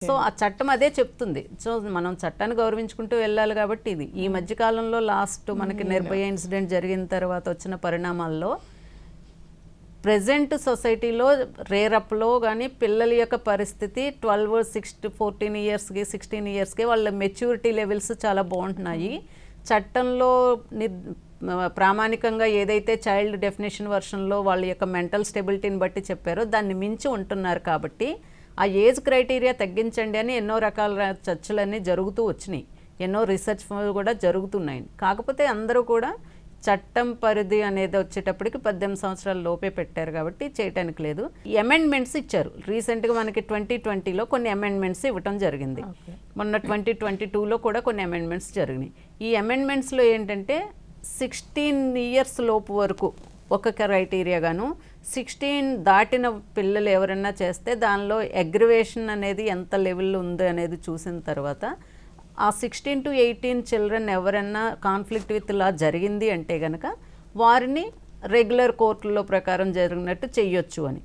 So ఆ చట్టం అదే చెప్తుంది. సో మనం చట్టాన్ని గౌరవించుకుంటూ వెళ్ళాలి కాబట్టి ఇది ఈ మధ్య కాలంలో లాస్ట్ మనకి నిర్భయ ఇన్సిడెంట్ జరిగిన తర్వాత వచ్చిన పరిణామాల్లో ప్రెజెంట్ సొసైటీలో రేరప్లో కానీ పిల్లల యొక్క పరిస్థితి 14 ఇయర్స్కి 16 ఇయర్స్కి వాళ్ళ మెచ్యూరిటీ లెవెల్స్ చాలా బాగుంటున్నాయి. చట్టంలో ప్రామాణికంగా ఏదైతే చైల్డ్ డెఫినేషన్ వర్షన్లో వాళ్ళ యొక్క మెంటల్ స్టెబిలిటీని బట్టి చెప్పారో దాన్ని మించి ఉంటున్నారు. కాబట్టి ఆ ఏజ్ క్రైటీరియా తగ్గించండి అని ఎన్నో రకాల చర్చలన్నీ జరుగుతూ వచ్చినాయి, ఎన్నో రీసెర్చ్ కూడా జరుగుతున్నాయి. కాకపోతే అందరూ కూడా చట్టం పరిధి అనేది వచ్చేటప్పటికి 18 సంవత్సరాల లోపే పెట్టారు కాబట్టి చేయటానికి లేదు. అమెండ్మెంట్స్ ఇచ్చారు రీసెంట్గా మనకి 2020లో కొన్ని అమెండ్మెంట్స్ ఇవ్వటం జరిగింది. మొన్న 2022లో కూడా కొన్ని అమెండ్మెంట్స్ జరిగినాయి. ఈ అమెండ్మెంట్స్లో ఏంటంటే 16 ఇయర్స్ లోపు వరకు ఒక క్రైటీరియా గాను, 16 దాటిన పిల్లలు ఎవరైనా చేస్తే దానిలో అగ్రివేషన్ అనేది ఎంత లెవెల్లో ఉంది అనేది చూసిన తర్వాత ఆ 16 to 18 చిల్డ్రన్ ఎవరైనా కాన్ఫ్లిక్ట్ విత్ లా జరిగింది అంటే కనుక వారిని రెగ్యులర్ కోర్టుల్లో ప్రకారం జరిగినట్టు చెయ్యొచ్చు అని.